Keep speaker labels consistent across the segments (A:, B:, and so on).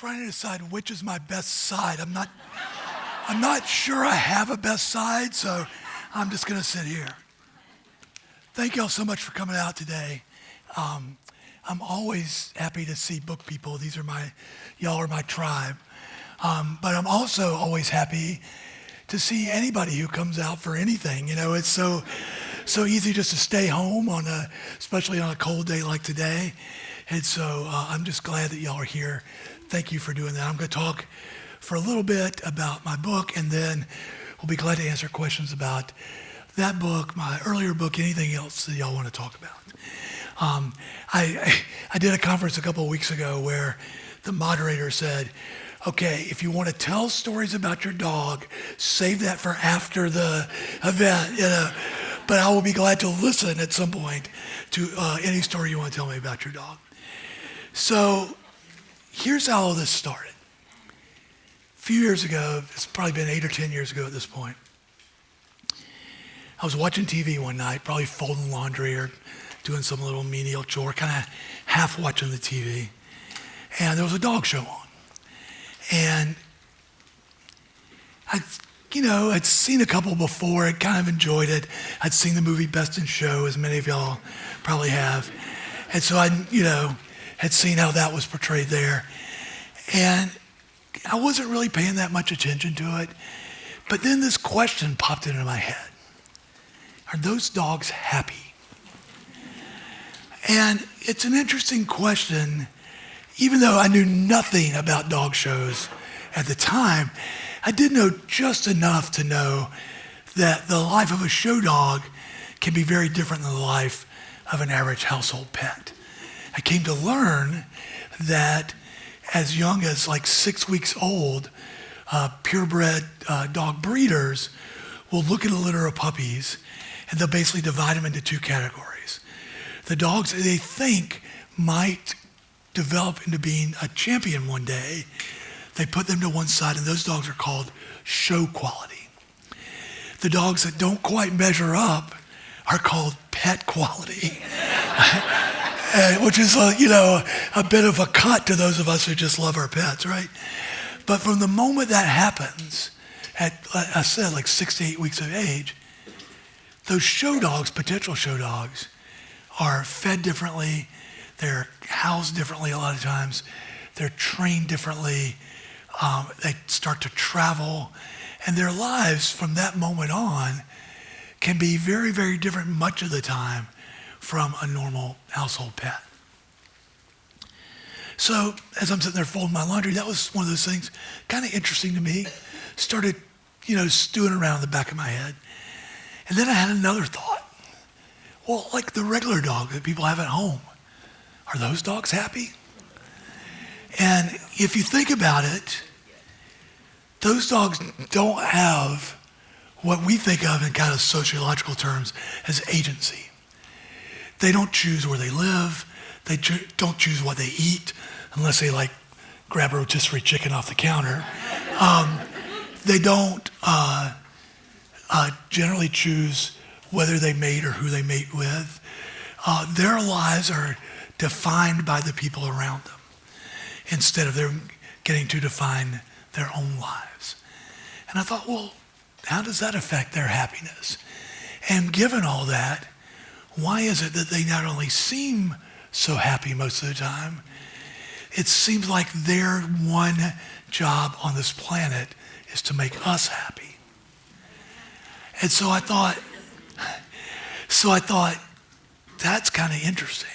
A: trying to decide which is my best side. I'm not sure I have a best side, so I'm just going to sit here. Thank y'all so much for coming out today. I'm always happy to see book people. Y'all are my tribe. But I'm also always happy to see anybody who comes out for anything. You know, it's so easy just to stay home especially on a cold day like today. And so I'm just glad that y'all are here. Thank you for doing that. I'm going to talk for a little bit about my book, and then we'll be glad to answer questions about that book, my earlier book, anything else that y'all want to talk about. I did a conference a couple of weeks ago where the moderator said, okay, if you want to tell stories about your dog, save that for after the event, but I will be glad to listen at some point to any story you want to tell me about your dog. So here's how all this started. A few years ago, it's probably been 8 or 10 years ago at this point, I was watching TV one night, probably folding laundry or doing some little menial chore, kind of half watching the TV, and there was a dog show on. And I'd seen a couple before, I'd kind of enjoyed it. I'd seen the movie Best in Show, as many of y'all probably have. And so I, had seen how that was portrayed there. And I wasn't really paying that much attention to it. But then this question popped into my head. Are those dogs happy? And it's an interesting question. Even though I knew nothing about dog shows at the time, I did know just enough to know that the life of a show dog can be very different than the life of an average household pet. I came to learn that as young as like 6 weeks old, purebred dog breeders will look at a litter of puppies and they'll basically divide them into two categories. The dogs they think might develop into being a champion one day, they put them to one side, and those dogs are called show quality. The dogs that don't quite measure up are called pet quality, which is a bit of a cut to those of us who just love our pets, right? But from the moment that happens, at I said like 6 to 8 weeks of age, those show dogs, potential show dogs, are fed differently. They're housed differently a lot of times. They're trained differently. They start to travel. And their lives from that moment on can be very, very different much of the time from a normal household pet. So as I'm sitting there folding my laundry, that was one of those things kind of interesting to me. Started, stewing around in the back of my head. And then I had another thought. Well, like the regular dog that people have at home, are those dogs happy? And if you think about it, those dogs don't have what we think of in kind of sociological terms as agency. They don't choose where they live. They don't choose what they eat unless they grab a rotisserie chicken off the counter. They don't generally choose whether they mate or who they mate with. Their lives are defined by the people around them instead of them getting to define their own lives. And I thought, well, how does that affect their happiness? And given all that, why is it that they not only seem so happy most of the time, it seems like their one job on this planet is to make us happy. And so I thought, that's kind of interesting.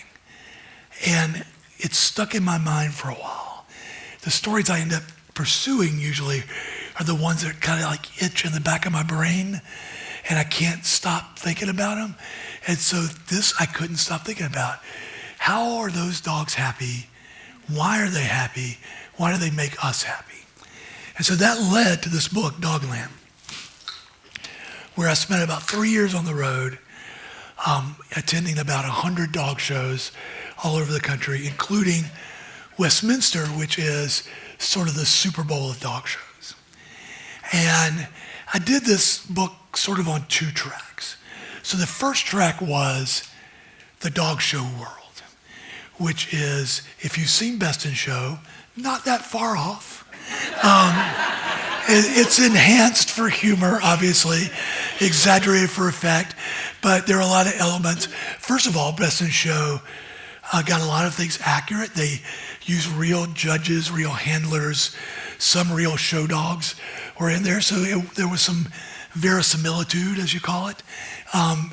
A: And it stuck in my mind for a while. The stories I end up pursuing usually are the ones that kind of itch in the back of my brain, and I can't stop thinking about them. And so this I couldn't stop thinking about. How are those dogs happy? Why are they happy? Why do they make us happy? And so that led to this book, Dogland, where I spent about 3 years on the road, attending about 100 dog shows all over the country, including Westminster, which is sort of the Super Bowl of dog shows. And I did this book sort of on 2 tracks. So the first track was the dog show world, which is, if you've seen Best in Show, not that far off. It's enhanced for humor, obviously, exaggerated for effect, but there are a lot of elements. First of all, Best in Show got a lot of things accurate. They used real judges, real handlers, some real show dogs were in there, so there was some verisimilitude, as you call it,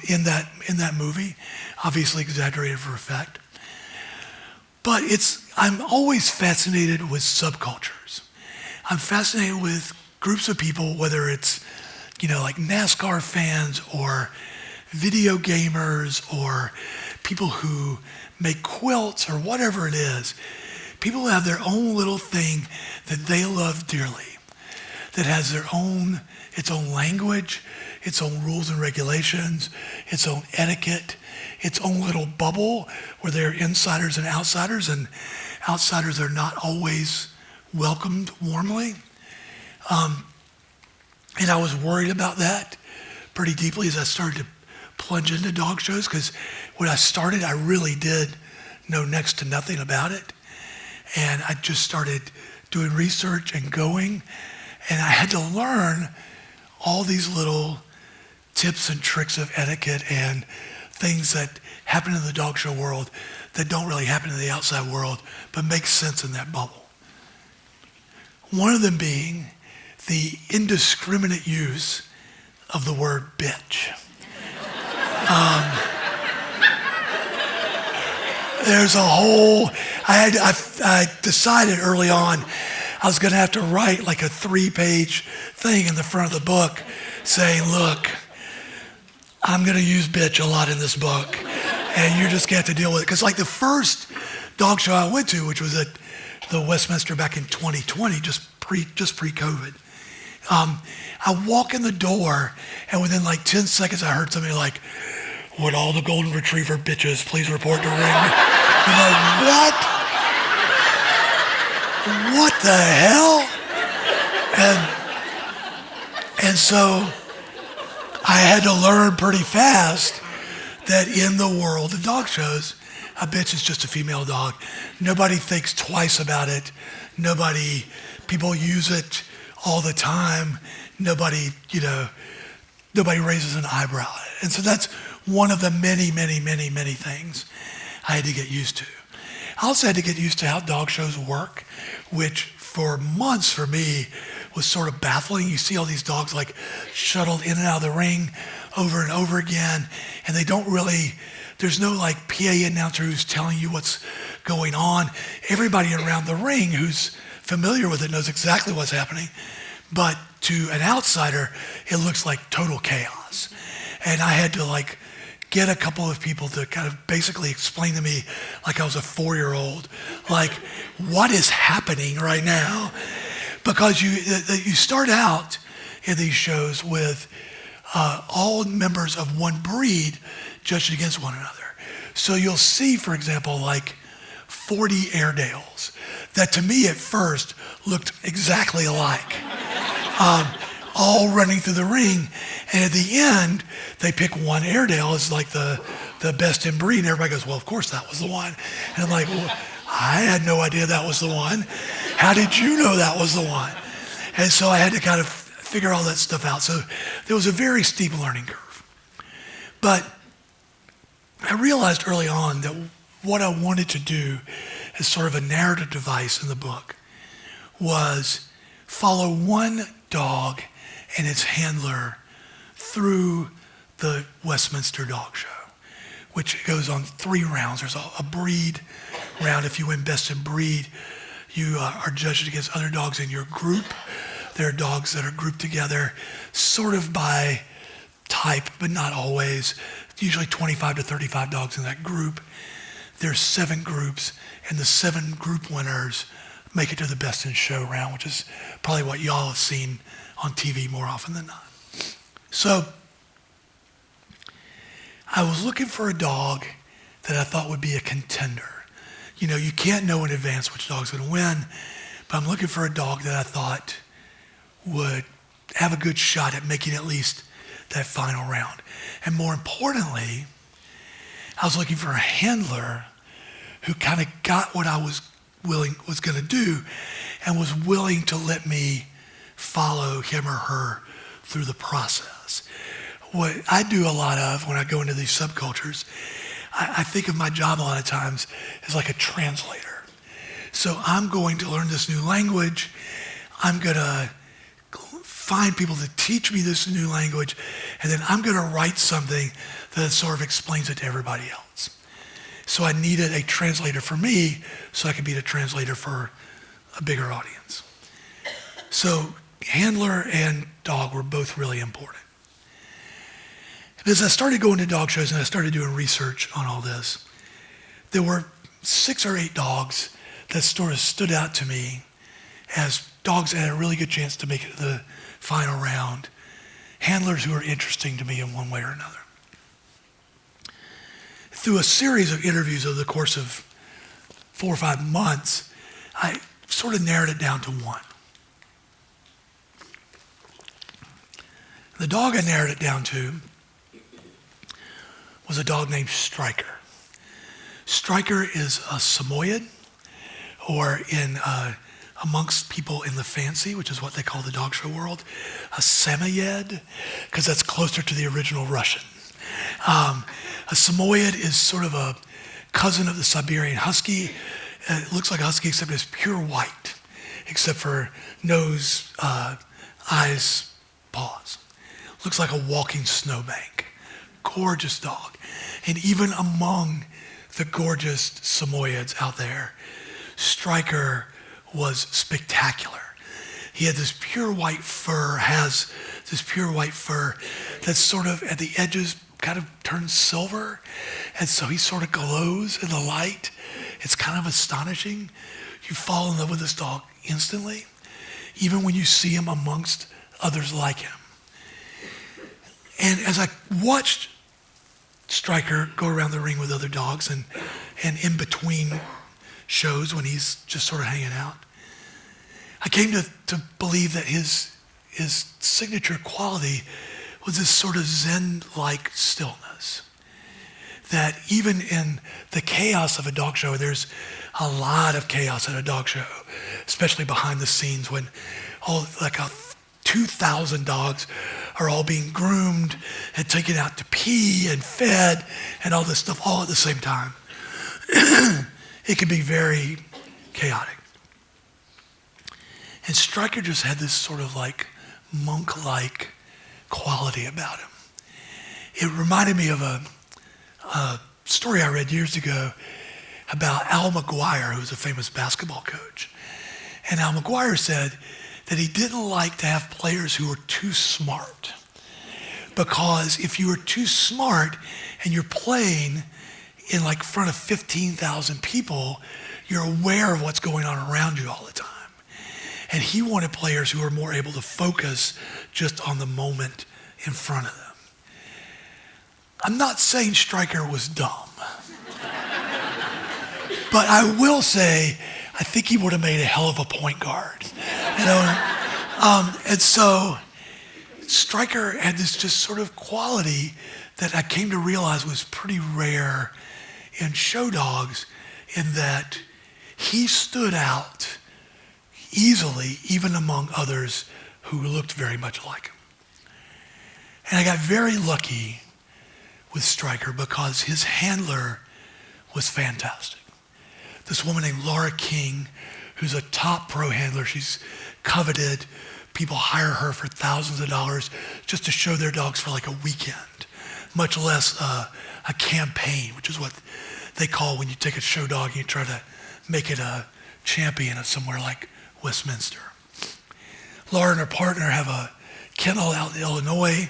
A: in that movie, obviously exaggerated for effect. But I'm always fascinated with subcultures. I'm fascinated with groups of people, whether it's, like NASCAR fans or video gamers or people who make quilts or whatever it is. People who have their own little thing that they love dearly, that has its own language, its own rules and regulations, its own etiquette, its own little bubble where there are insiders and outsiders are not always welcomed warmly. And I was worried about that pretty deeply as I started to plunge into dog shows, because when I started, I really did know next to nothing about it. And I just started doing research and going, and I had to learn all these little tips and tricks of etiquette and things that happen in the dog show world that don't really happen in the outside world, but make sense in that bubble. One of them being the indiscriminate use of the word bitch. There's a whole, I decided early on I was gonna have to write like a 3-page thing in the front of the book saying, look, I'm gonna use bitch a lot in this book, and you just get to deal with it. Because like the first dog show I went to, which was at the Westminster back in 2020, just pre-COVID, I walk in the door, and within like 10 seconds, I heard somebody like, would all the golden retriever bitches please report to ring? I'm like, what? What the hell? And so I had to learn pretty fast that in the world of dog shows, a bitch is just a female dog. Nobody thinks twice about it. People use it all the time. Nobody raises an eyebrow at it. And so that's one of the many, many, many, many things I had to get used to. I also had to get used to how dog shows work, which for months for me was sort of baffling. You see all these dogs like shuttled in and out of the ring over and over again, and there's no like PA announcer who's telling you what's going on. Everybody around the ring who's familiar with it knows exactly what's happening, but to an outsider, it looks like total chaos. And I had to like get a couple of people to kind of basically explain to me like I was a 4-year-old, like what is happening right now? Because you start out in these shows with all members of one breed judged against one another. So you'll see, for example, like 40 Airedales that to me at first looked exactly alike, all running through the ring. And at the end, they pick one Airedale as like the best in breed. And everybody goes, well, of course that was the one. And I'm like, well, I had no idea that was the one. How did you know that was the one? And so I had to kind of figure all that stuff out. So there was a very steep learning curve. But I realized early on that what I wanted to do as sort of a narrative device in the book was follow one dog and its handler through the Westminster Dog Show, which goes on 3 rounds. There's a breed round. If you win best in breed, you are judged against other dogs in your group. There are dogs that are grouped together sort of by type, but not always. Usually 25 to 35 dogs in that group. There's 7 groups, and the 7 group winners make it to the best in show round, which is probably what y'all have seen on TV more often than not. So I was looking for a dog that I thought would be a contender. You know, you can't know in advance which dog's gonna win, but I'm looking for a dog that I thought would have a good shot at making at least that final round. And more importantly, I was looking for a handler who kind of got what I was going to do and was willing to let me follow him or her through the process. What I do a lot of when I go into these subcultures, I think of my job a lot of times as like a translator. So I'm going to learn this new language. I'm going to find people to teach me this new language, and then I'm going to write something that sort of explains it to everybody else. So I needed a translator for me so I could be the translator for a bigger audience. So handler and dog were both really important. As I started going to dog shows and I started doing research on all this, there were 6 or 8 dogs that sort of stood out to me as dogs that had a really good chance to make it to the final round, handlers who were interesting to me in one way or another. Through a series of interviews over the course of 4 or 5 months, I sort of narrowed it down to one. The dog I narrowed it down to was a dog named Striker. Striker is a Samoyed, or amongst people in the fancy, which is what they call the dog show world, a Samoyed, because that's closer to the original Russian. A Samoyed is sort of a cousin of the Siberian Husky. It looks like a Husky except it's pure white, except for nose, eyes, paws. Looks like a walking snowbank. Gorgeous dog. And even among the gorgeous Samoyeds out there, Striker was spectacular. He had this pure white fur, has this pure white fur that's sort of at the edges kind of turns silver. And so he sort of glows in the light. It's kind of astonishing. You fall in love with this dog instantly, even when you see him amongst others like him. And as I watched Striker go around the ring with other dogs and in between shows when he's just sort of hanging out, I came to believe that his signature quality was this sort of Zen-like stillness. That even in the chaos of a dog show, there's a lot of chaos at a dog show, especially behind the scenes when 2,000 dogs are all being groomed and taken out to pee and fed and all this stuff all at the same time. It can be very chaotic. And Striker just had this sort of like monk-like quality about him. It reminded me of a story I read years ago about Al McGuire, who was a famous basketball coach. And Al McGuire said that he didn't like to have players who were too smart. Because if you were too smart and you're playing in like front of 15,000 people, you're aware of what's going on around you all the time. And he wanted players who were more able to focus just on the moment in front of them. I'm not saying Striker was dumb. But I will say, I think he would have made a hell of a point guard. You know? And so Striker had this just sort of quality that I came to realize was pretty rare in show dogs, in that he stood out easily, even among others who looked very much like him. And I got very lucky with Striker because his handler was fantastic. This woman named Laura King, who's a top pro handler. She's coveted. People hire her for thousands of dollars just to show their dogs for like a weekend, much less a campaign, which is what they call when you take a show dog and you try to make it a champion of somewhere like Westminster. Laura and her partner have a kennel out in Illinois,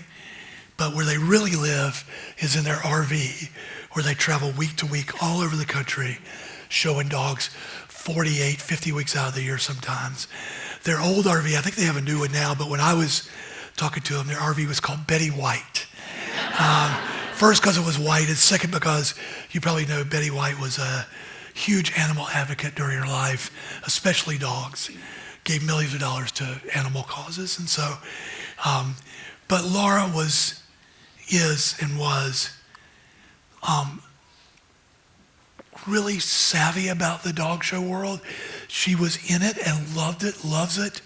A: but where they really live is in their RV, where they travel week to week all over the country, showing dogs 48, 50 weeks out of the year sometimes. Their old RV, I think they have a new one now, but when I was talking to them, their RV was called Betty White. First, because it was white, and second, because you probably know Betty White was a huge animal advocate during her life, especially dogs. Gave millions of dollars to animal causes. And so, but Laura is really savvy about the dog show world. She was in it and loved it, loves it,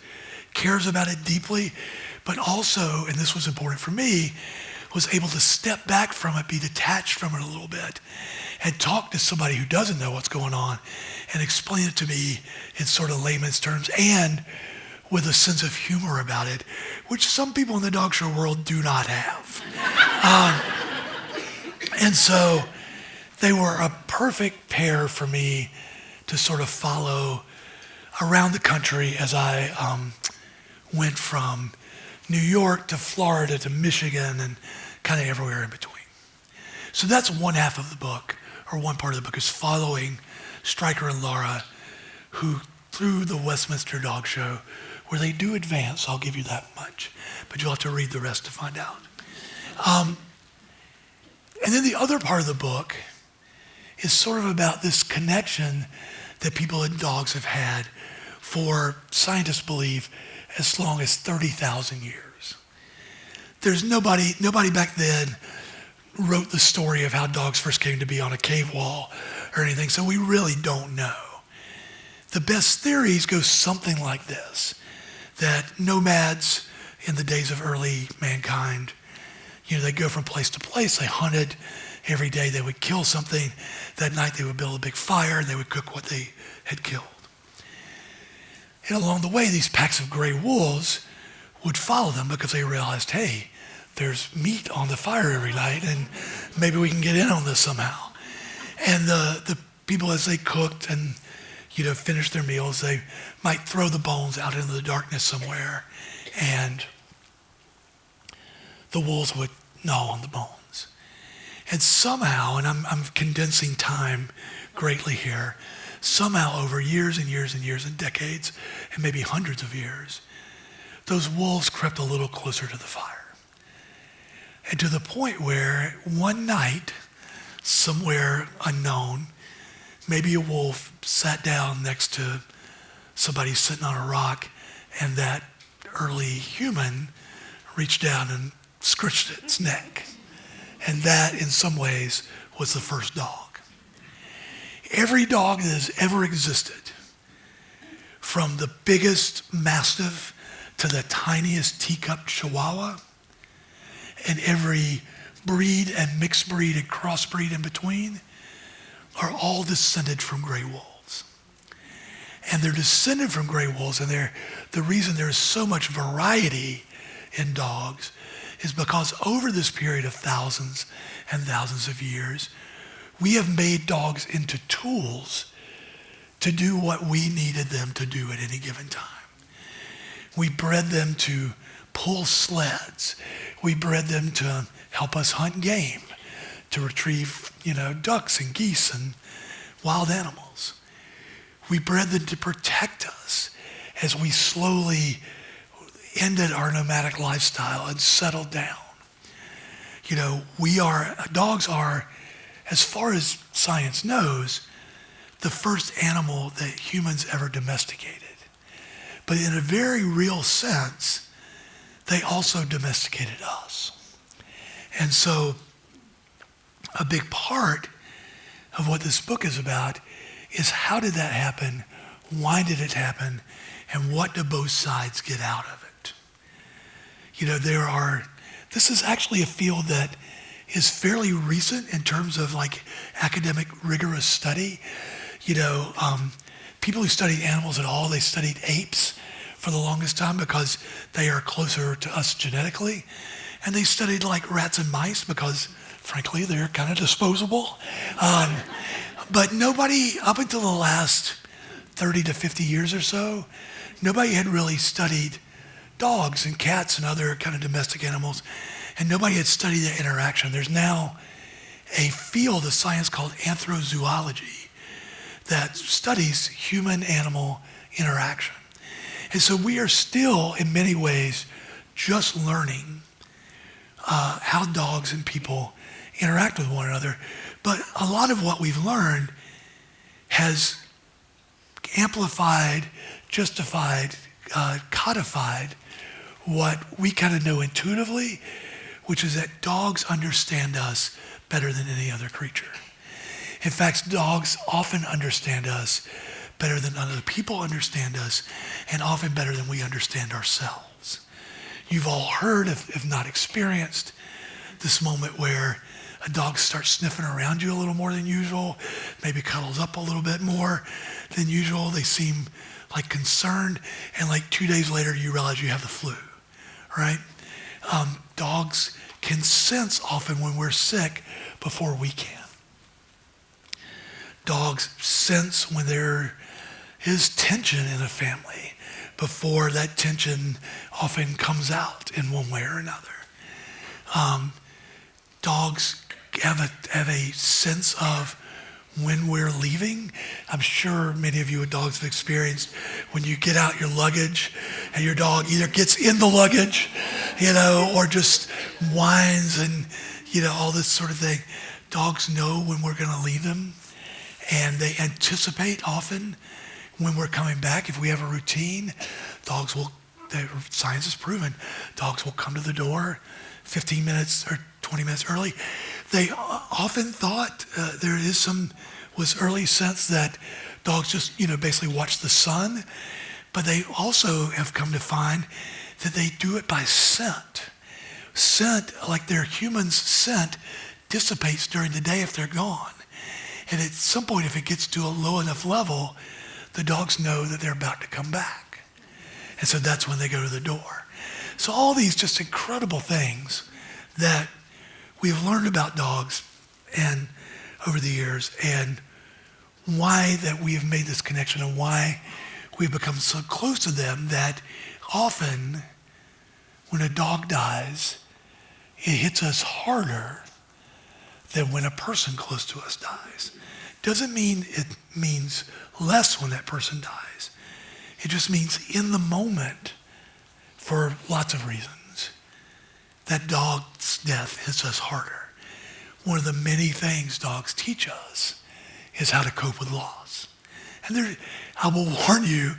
A: cares about it deeply, but also, and this was important for me, was able to step back from it, be detached from it a little bit, and talk to somebody who doesn't know what's going on and explain it to me in sort of layman's terms and with a sense of humor about it, which some people in the dog show world do not have. And so they were a perfect pair for me to sort of follow around the country as I went from New York to Florida to Michigan and kind of everywhere in between. So that's one half of the book, or one part of the book, is following Stryker and Laura, who through the Westminster Dog Show, where they do advance, I'll give you that much, but you'll have to read the rest to find out. And then the other part of the book is sort of about this connection that people and dogs have had for, scientists believe, as long as 30,000 years. There's nobody back then wrote the story of how dogs first came to be on a cave wall or anything, so we really don't know. The best theories go something like this, that nomads in the days of early mankind, they'd go from place to place, they hunted every day, they would kill something, that night they would build a big fire and they would cook what they had killed. And along the way, these packs of gray wolves would follow them because they realized, hey, there's meat on the fire every night and maybe we can get in on this somehow. And the people, as they cooked and finished their meals, they might throw the bones out into the darkness somewhere and the wolves would gnaw on the bones. And somehow, and I'm condensing time greatly here, somehow over years and years and years and decades, and maybe hundreds of years, those wolves crept a little closer to the fire. And to the point where one night, somewhere unknown, maybe a wolf sat down next to somebody sitting on a rock, and that early human reached down and scratched its neck. And that, in some ways, was the first dog. Every dog that has ever existed, from the biggest mastiff to the tiniest teacup chihuahua, and every breed and mixed breed and crossbreed in between, are all descended from gray wolves. And they're descended from gray wolves, and the reason there's so much variety in dogs is because over this period of thousands and thousands of years, we have made dogs into tools to do what we needed them to do at any given time. We bred them to pull sleds. We bred them to help us hunt game, to retrieve, ducks and geese and wild animals. We bred them to protect us as we slowly ended our nomadic lifestyle and settled down. Dogs are, as far as science knows, the first animal that humans ever domesticated. But in a very real sense, they also domesticated us. And so a big part of what this book is about is how did that happen, why did it happen, and what do both sides get out of it? This is actually a field that is fairly recent in terms of academic rigorous study. People who studied animals at all, they studied apes for the longest time because they are closer to us genetically. And they studied rats and mice because, frankly, they're kind of disposable. But nobody, up until the last 30 to 50 years or so, nobody had really studied dogs and cats and other kind of domestic animals, and nobody had studied the interaction. There's now a field of science called anthrozoology that studies human-animal interaction. And so we are still, in many ways, just learning how dogs and people interact with one another. But a lot of what we've learned has amplified, justified, codified what we kind of know intuitively, which is that dogs understand us better than any other creature. In fact, dogs often understand us better than other people understand us, and often better than we understand ourselves. You've all heard, if not experienced, this moment where a dog starts sniffing around you a little more than usual, maybe cuddles up a little bit more than usual. They seem like concerned, and like 2 days later, you realize you have the flu, right? Dogs can sense often when we're sick before we can. Dogs sense when there is tension in a family before that tension often comes out in one way or another. Dogs have a sense of when we're leaving. I'm sure many of you with dogs have experienced when you get out your luggage and your dog either gets in the luggage, or just whines and, all this sort of thing. Dogs know when we're going to leave them, and they anticipate often when we're coming back. If we have a routine, science has proven, dogs will come to the door 15 minutes or 20 minutes early. They often thought was early sense that dogs just, basically watch the sun, but they also have come to find that they do it by scent. Scent, like their human's scent, dissipates during the day if they're gone. And at some point, if it gets to a low enough level, the dogs know that they're about to come back. And so that's when they go to the door. So all these just incredible things that we've learned about dogs and over the years, and why that we have made this connection, and why we've become so close to them that often when a dog dies, it hits us harder than when a person close to us dies. Doesn't mean it means less when that person dies. It just means in the moment, for lots of reasons, that dog's death hits us harder. One of the many things dogs teach us is how to cope with loss. And I will warn you,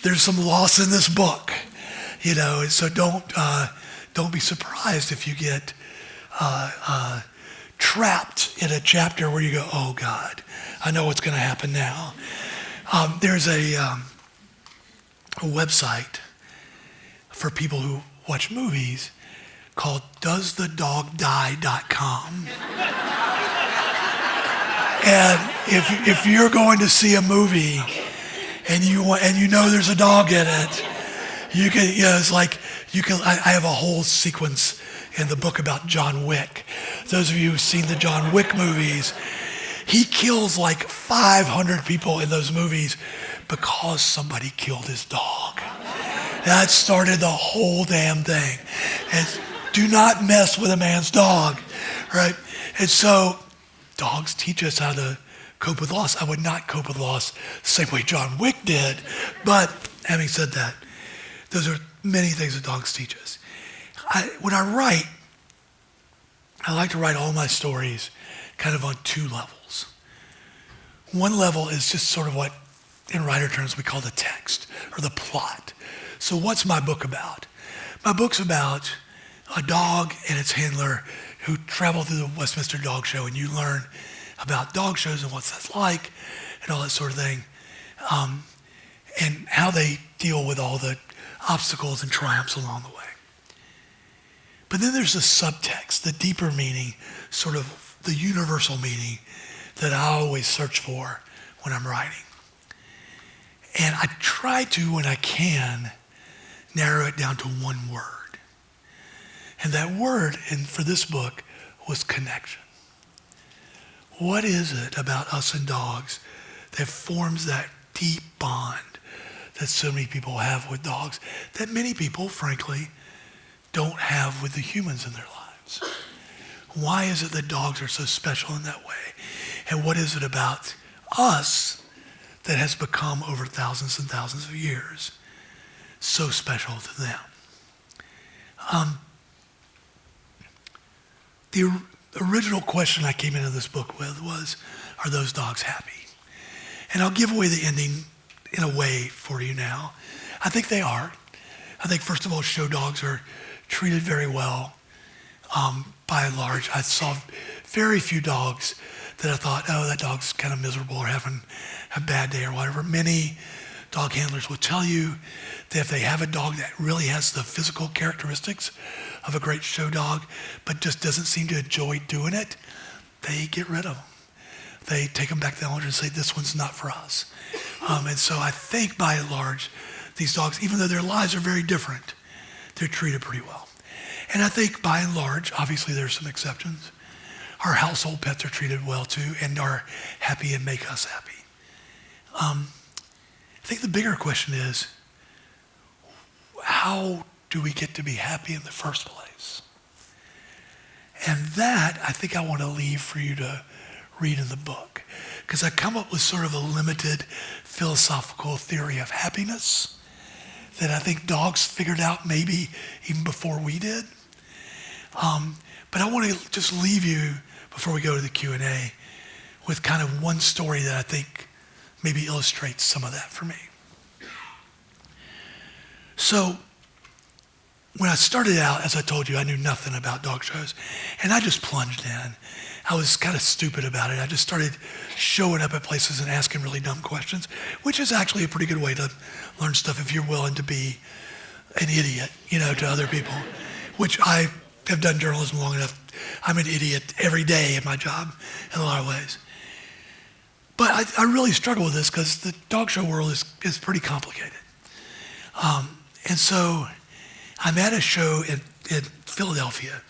A: there's some loss in this book, and so don't be surprised if you get trapped in a chapter where you go, oh God, I know what's going to happen now. There's a website for people who watch movies called doesthedogdie.com. And if you're going to see a movie and you know there's a dog in it, I have a whole sequence in the book about John Wick. Those of you who've seen the John Wick movies, he kills like 500 people in those movies because somebody killed his dog. That started the whole damn thing. And do not mess with a man's dog, right? And so dogs teach us how to cope with loss. I would not cope with loss the same way John Wick did, but having said that, those are many things that dogs teach us. When I write, I like to write all my stories kind of on two levels. One level is just sort of what, in writer terms, we call the text or the plot. So what's my book about? My book's about a dog and its handler who travel through the Westminster Dog Show, and you learn about dog shows and what that's like and all that sort of thing, and how they deal with all the obstacles and triumphs along the way. But then there's the subtext, the deeper meaning, sort of the universal meaning that I always search for when I'm writing. And I try to, when I can, narrow it down to one word. And that word, for this book, was connection. What is it about us and dogs that forms that deep bond that so many people have with dogs, that many people, frankly, don't have with the humans in their lives? Why is it that dogs are so special in that way? And what is it about us that has become, over thousands and thousands of years, so special to them? The original question I came into this book with was, are those dogs happy? And I'll give away the ending in a way for you now. I think they are. I think, first of all, show dogs are treated very well by and large. I saw very few dogs that I thought, oh, that dog's kind of miserable or having a bad day or whatever. Many dog handlers will tell you that if they have a dog that really has the physical characteristics of a great show dog, but just doesn't seem to enjoy doing it, they get rid of them. They take them back to the owner and say, this one's not for us. And so I think by and large, these dogs, even though their lives are very different, they're treated pretty well. And I think by and large, obviously there's some exceptions, our household pets are treated well too and are happy and make us happy. I think the bigger question is, how do we get to be happy in the first place? And that, I think I want to leave for you to read in the book, because I come up with sort of a limited philosophical theory of happiness that I think dogs figured out maybe even before we did. But I want to just leave you, before we go to the Q&A, with kind of one story that I think maybe illustrates some of that for me. So when I started out, as I told you, I knew nothing about dog shows, and I just plunged in. I was kind of stupid about it. I just started showing up at places and asking really dumb questions, which is actually a pretty good way to learn stuff if you're willing to be an idiot, to other people, which I have done journalism long enough. I'm an idiot every day at my job in a lot of ways. But I really struggle with this because the dog show world is pretty complicated. And so I'm at a show in Philadelphia,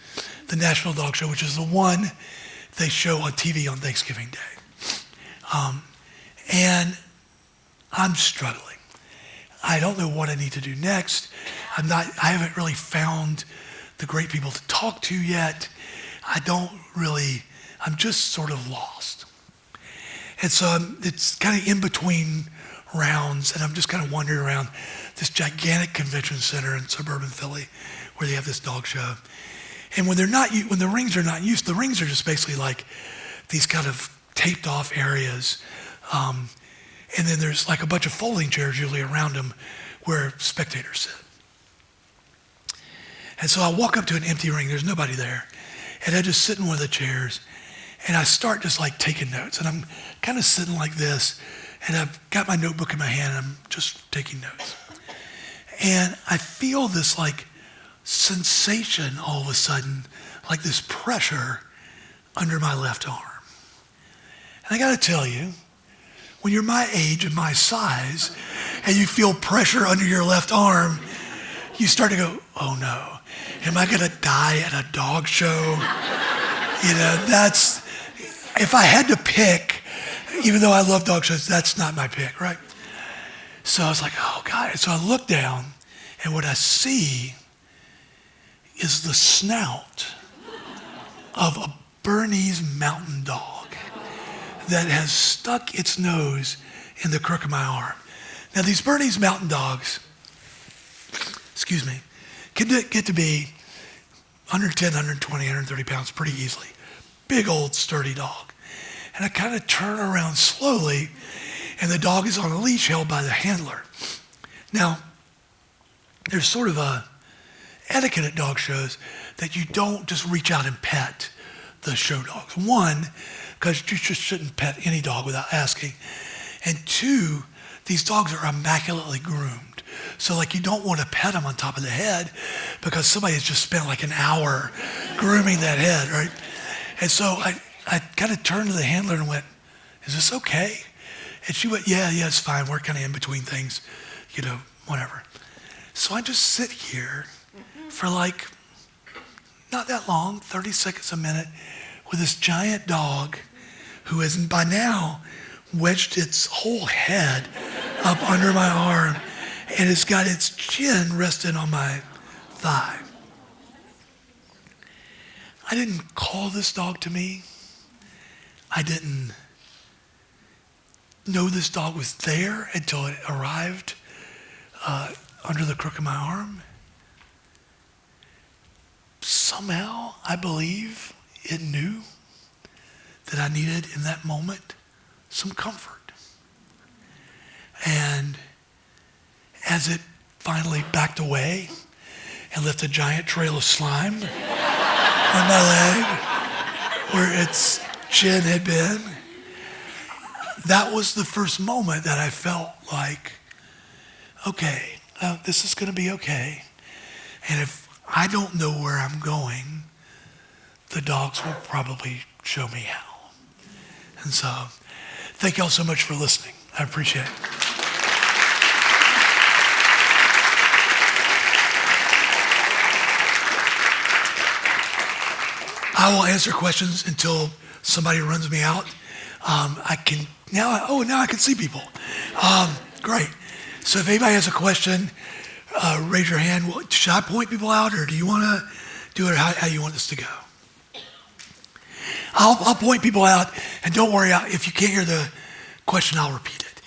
A: the National Dog Show, which is the one they show on TV on Thanksgiving Day. And I'm struggling. I don't know what I need to do next. I haven't really found the great people to talk to yet. I'm just sort of lost. And so it's kind of in between rounds, and I'm just kind of wandering around this gigantic convention center in suburban Philly where they have this dog show. And when the rings are not used, the rings are just basically like these kind of taped off areas. And then there's like a bunch of folding chairs usually around them where spectators sit. And so I walk up to an empty ring, there's nobody there. And I just sit in one of the chairs and I start just like taking notes. And I'm kind of sitting like this and I've got my notebook in my hand and I'm just taking notes. And I feel this like sensation all of a sudden, like this pressure under my left arm. And I gotta tell you, when you're my age and my size and you feel pressure under your left arm, you start to go, oh no, am I gonna die at a dog show? If I had to pick, even though I love dog shows, that's not my pick, right? So I was like, oh God. So I look down and what I see is the snout of a Bernese mountain dog that has stuck its nose in the crook of my arm. Now these Bernese mountain dogs, can get to be 110, 120, 130 pounds pretty easily. Big old sturdy dog. And I kind of turn around slowly and the dog is on a leash held by the handler. Now, there's sort of a etiquette at dog shows that you don't just reach out and pet the show dogs. One, because you just shouldn't pet any dog without asking. And two, these dogs are immaculately groomed. So like you don't want to pet them on top of the head because somebody has just spent like an hour grooming that head, right? And so I kind of turned to the handler and went, is this okay? And she went, yeah, it's fine. We're kind of in between things, whatever. So I just sit here for like, not that long, 30 seconds a minute, with this giant dog who has by now wedged its whole head up under my arm and it's got its chin resting on my thigh. I didn't call this dog to me. I didn't know this dog was there until it arrived under the crook of my arm. Somehow, I believe it knew that I needed in that moment some comfort. And as it finally backed away and left a giant trail of slime on my leg, where its Jen had been, that was the first moment that I felt like, okay, this is going to be okay. And if I don't know where I'm going, the dogs will probably show me how. And so, thank y'all so much for listening. I appreciate it. I will answer questions until somebody runs me out. I can now I can see people. Great. So if anybody has a question, raise your hand. Should I point people out, or do you want to do it how you want this to go? I'll point people out, and don't worry, if you can't hear the question, I'll repeat it.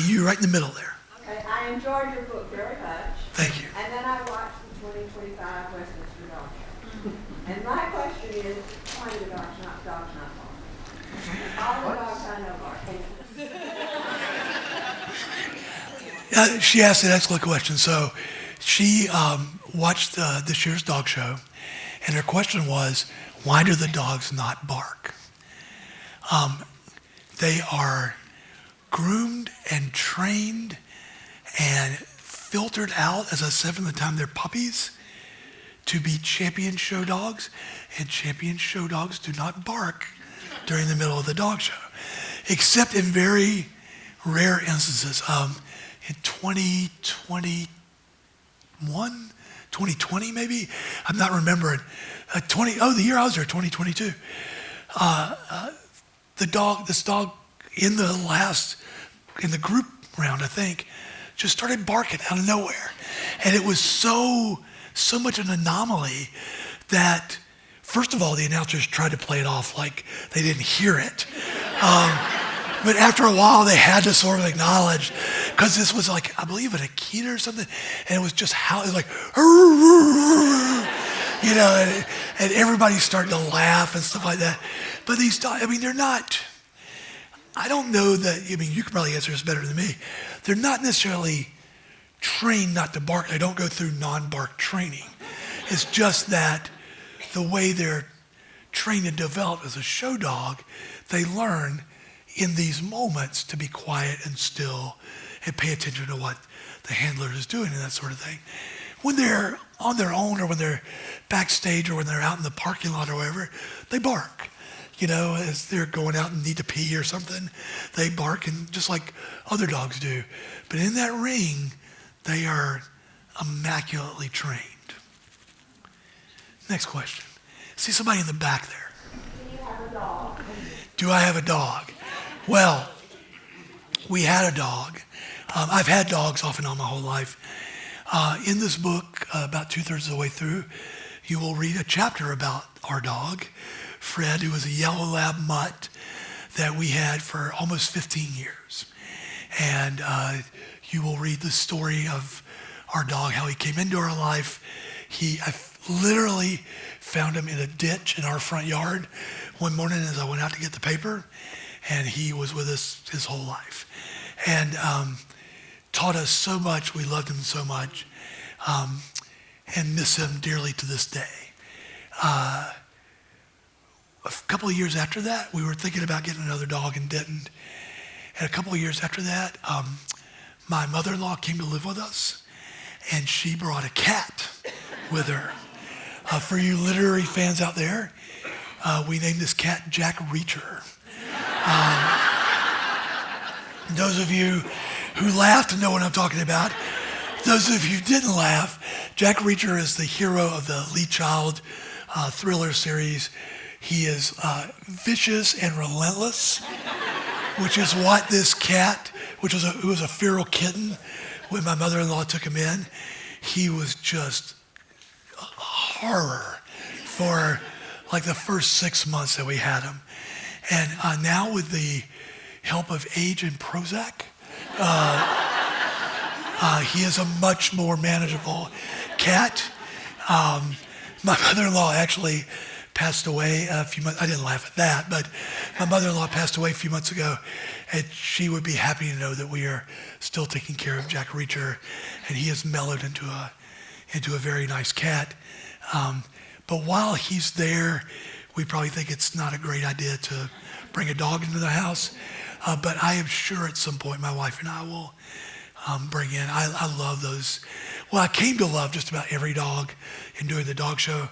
A: You right in the middle there.
B: Okay, I enjoyed your book very much.
A: Thank you.
B: And then I watched the 2025 Westminster Dog Show. And my question is, why do dogs not bark? All the dogs I know bark.
A: She asked an excellent question. So she watched this year's dog show, and her question was, why do the dogs not bark? They are groomed and trained and filtered out, as I said, from the time they're puppies, to be champion show dogs, and champion show dogs do not bark during the middle of the dog show, except in very rare instances. In 2021, 2020 maybe, I'm not remembering. The year I was there, 2022. This dog in the group round, I think, just started barking out of nowhere. And it was so much an anomaly that, first of all, the announcers tried to play it off like they didn't hear it. But after a while, they had to sort of acknowledge, because this was like, I believe, an Akita or something, and it was just it was like, you know, and everybody's starting to laugh and stuff like that. But these dogs, I mean, they're not, I don't know that, I mean, you could probably answer this better than me. They're not necessarily trained not to bark. They don't go through non-bark training. It's just that the way they're trained and developed as a show dog, they learn in these moments to be quiet and still and pay attention to what the handler is doing and that sort of thing. When they're on their own, or when they're backstage, or when they're out in the parking lot or wherever, they bark. You know, as they're going out and need to pee or something, they bark, and just like other dogs do. But in that ring, they are immaculately trained. Next question. See somebody in the back there.
B: Do you have a dog?
A: Do I have a dog? Well, we had a dog. I've had dogs off and on my whole life. In this book, about 2/3 of the way through, you will read a chapter about our dog, Fred, who was a yellow lab mutt that we had for almost 15 years. And you will read the story of our dog, how he came into our life. I literally found him in a ditch in our front yard one morning as I went out to get the paper, and he was with us his whole life. And taught us so much. We loved him so much, and miss him dearly to this day. A couple of years after that, we were thinking about getting another dog and didn't. And a couple of years after that, my mother-in-law came to live with us, and she brought a cat with her. For you literary fans out there, we named this cat Jack Reacher. Those of you who laughed know what I'm talking about. Those of you who didn't laugh, Jack Reacher is the hero of the Lee Child thriller series. He is vicious and relentless, which is what this cat, who was a feral kitten when my mother-in-law took him in, he was just a horror for like the first 6 months that we had him. And now with the help of age and Prozac, he is a much more manageable cat. My mother-in-law actually passed away a few months. I didn't laugh at that, but my mother-in-law passed away a few months ago, and she would be happy to know that we are still taking care of Jack Reacher, and he has mellowed into a very nice cat. But while he's there, we probably think it's not a great idea to bring a dog into the house. But I am sure at some point my wife and I will bring in. I love those. Well, I came to love just about every dog in doing the dog show,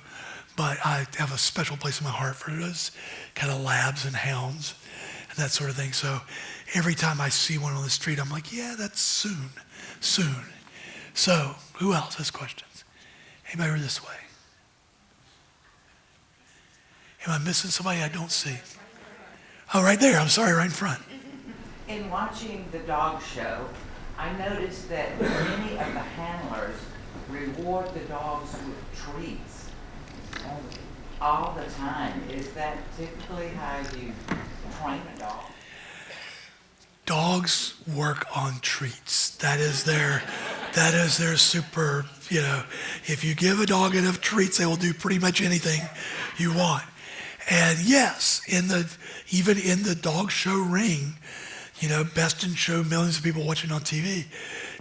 A: but I have a special place in my heart for those kind of labs and hounds and that sort of thing. So every time I see one on the street, I'm like, yeah, that's soon. So who else has questions? Anybody over this way? Am I missing somebody I don't see? Oh, right there. I'm sorry, right in front.
C: In watching the dog show, I noticed that many of the handlers reward the dogs with treats all the time. Is that typically how you train a dog?
A: Dogs work on treats. That is their super, if you give a dog enough treats, they will do pretty much anything you want. And yes, even in the dog show ring, best in show, millions of people watching on TV,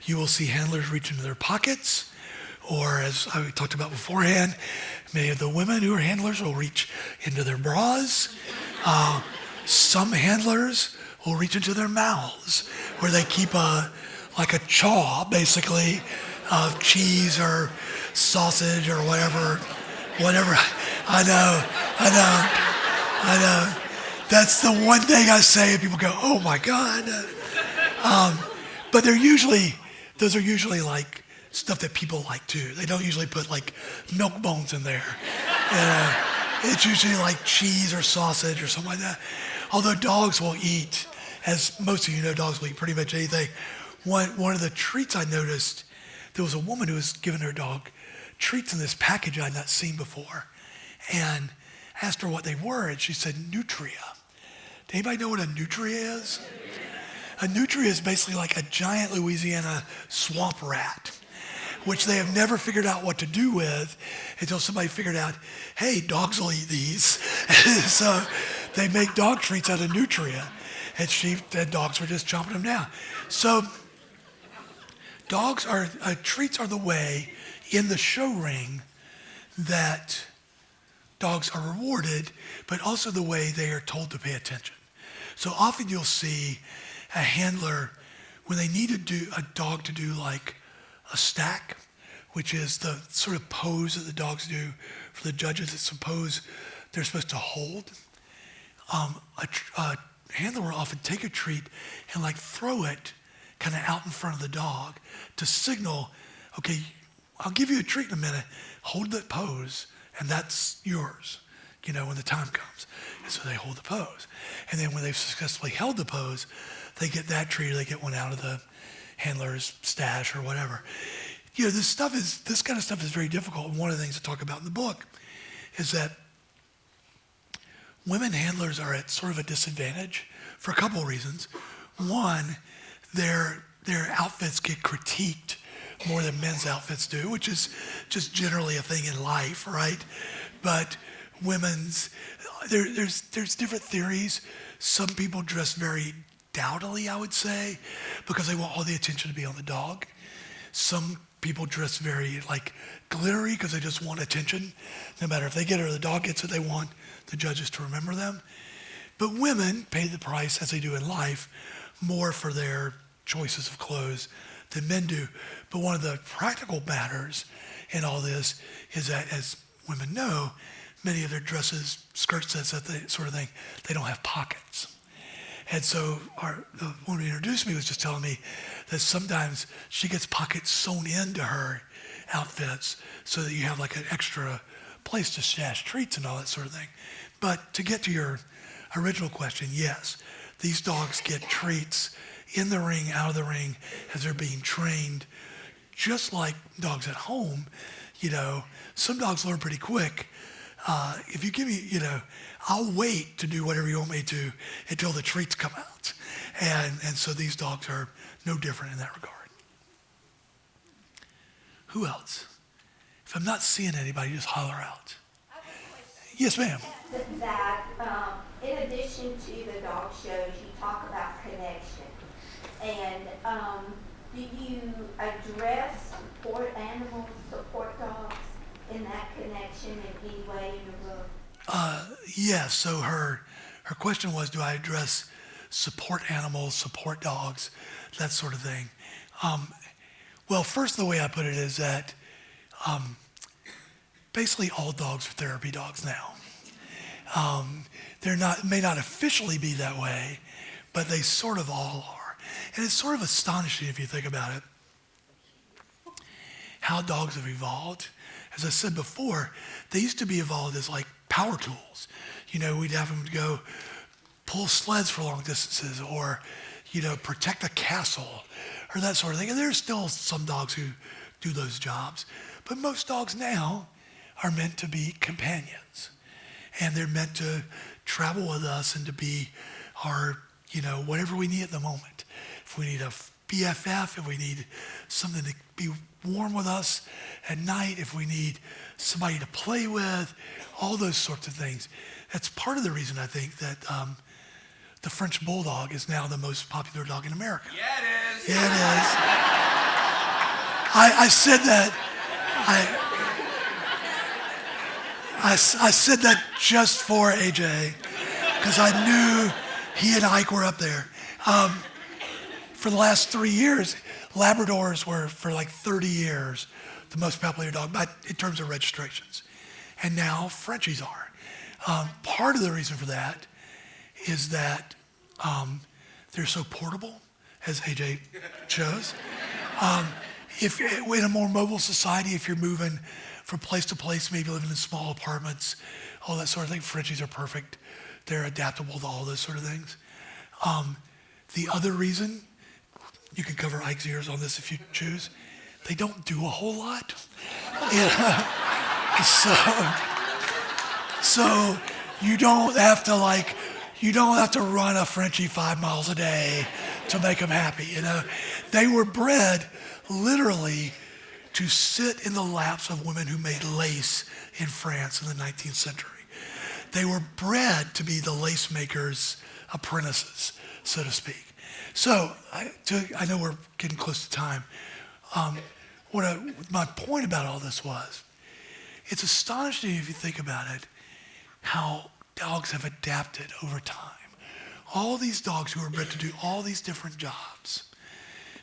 A: you will see handlers reach into their pockets, or as I talked about beforehand, many of the women who are handlers will reach into their bras. Some handlers will reach into their mouths, where they keep a chaw, basically, of cheese or sausage or whatever. I know. That's the one thing I say, and people go, "Oh my God!" But those are usually like stuff that people like too. They don't usually put like milk bones in there. It's usually like cheese or sausage or something like that. Although dogs will eat, as most of you know, dogs will eat pretty much anything. One of the treats I noticed, there was a woman who was giving her dog treats in this package I had not seen before, and asked her what they were, and she said nutria. Does anybody know what a nutria is? A nutria is basically like a giant Louisiana swamp rat, which they have never figured out what to do with until somebody figured out, hey, dogs will eat these. So they make dog treats out of nutria, and dogs were just chomping them down. So treats are the way in the show ring that dogs are rewarded, but also the way they are told to pay attention. So often you'll see a handler, when they need a dog to do like a stack, which is the sort of pose that the dogs do for the judges, it's suppose they're supposed to hold. A handler will often take a treat and like throw it kind of out in front of the dog to signal, okay, I'll give you a treat in a minute, hold that pose, and that's yours, when the time comes. And so they hold the pose. And then when they've successfully held the pose, they get that treat, or they get one out of the handler's stash or whatever. This kind of stuff is very difficult. And one of the things I talk about in the book is that women handlers are at sort of a disadvantage for a couple of reasons. One, their outfits get critiqued more than men's outfits do, which is just generally a thing in life, right? But there's different theories. Some people dress very dowdily, I would say, because they want all the attention to be on the dog. Some people dress very glittery because they just want attention. No matter if they get it or the dog gets it, they want the judges to remember them. But women pay the price, as they do in life, more for their choices of clothes than men do. But one of the practical matters in all this is that, as women know, many of their dresses, skirt sets, that sort of thing, they don't have pockets. And so the one who introduced me was just telling me that sometimes she gets pockets sewn into her outfits so that you have like an extra place to stash treats and all that sort of thing. But to get to your original question, yes, these dogs get treats in the ring, out of the ring, as they're being trained, just like dogs at home. Some dogs learn pretty quick. If you give me, I'll wait to do whatever you want me to until the treats come out. And so these dogs are no different in that regard. Who else? If I'm not seeing anybody, just holler out.
D: I have a question.
A: Yes, ma'am.
D: That in addition to the dog shows, you talk about connection. And do you address support animals, support dogs in that connection in any way in your book?
A: Yes, so her question was, do I address support animals, support dogs, that sort of thing? Well, first, the way I put it is that basically all dogs are therapy dogs now. They're not, may not officially be that way, but they sort of all are. And it's sort of astonishing if you think about it, how dogs have evolved. As I said before, they used to be evolved as like power tools. You know, we'd have them go pull sleds for long distances or, you know, protect a castle or that sort of thing. And there's still some dogs who do those jobs. But most dogs now are meant to be companions. And they're meant to travel with us and to be our, you know, whatever we need at the moment. If we need a BFF, if we need something to be warm with us at night, if we need somebody to play with, all those sorts of things. That's part of the reason I think that the French Bulldog is now the most popular dog in America.
E: Yeah, it is.
A: Yeah, it is. I said that. I said that just for AJ because I knew he and Ike were up there. For the last 3 years, Labradors were, for like 30 years, the most popular dog but in terms of registrations. And now Frenchies are. Part of the reason for that is that they're so portable, as AJ chose. If in a more mobile society, if you're moving from place to place, maybe living in small apartments, all that sort of thing, Frenchies are perfect. They're adaptable to all those sort of things. The other reason, you can cover Ike's ears on this if you choose, they don't do a whole lot. Yeah. So you don't have to run a Frenchie 5 miles a day to make them happy. You know, they were bred literally to sit in the laps of women who made lace in France in the 19th century. They were bred to be the lace makers' apprentices, so to speak. So I know we're getting close to time. My point about all this was, it's astonishing if you think about it, how dogs have adapted over time. All these dogs who are bred to do all these different jobs,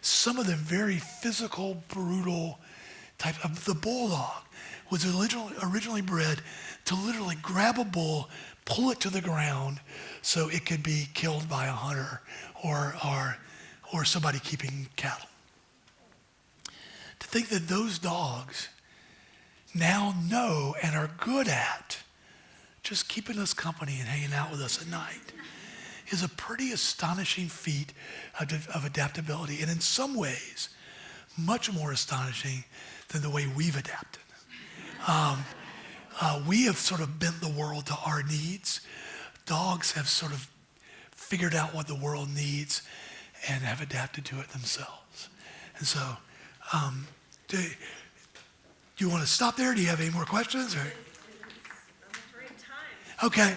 A: some of them very physical, brutal type of. The bulldog was originally bred to literally grab a bull, pull it to the ground so it could be killed by a hunter or somebody keeping cattle. To think that those dogs now know and are good at just keeping us company and hanging out with us at night is a pretty astonishing feat of adaptability, and in some ways, much more astonishing than the way we've adapted. We have sort of bent the world to our needs. Dogs have sort of figured out what the world needs and have adapted to it themselves. And so, do you want to stop there? Do you have any more questions? Or?
F: Great time.
A: Okay.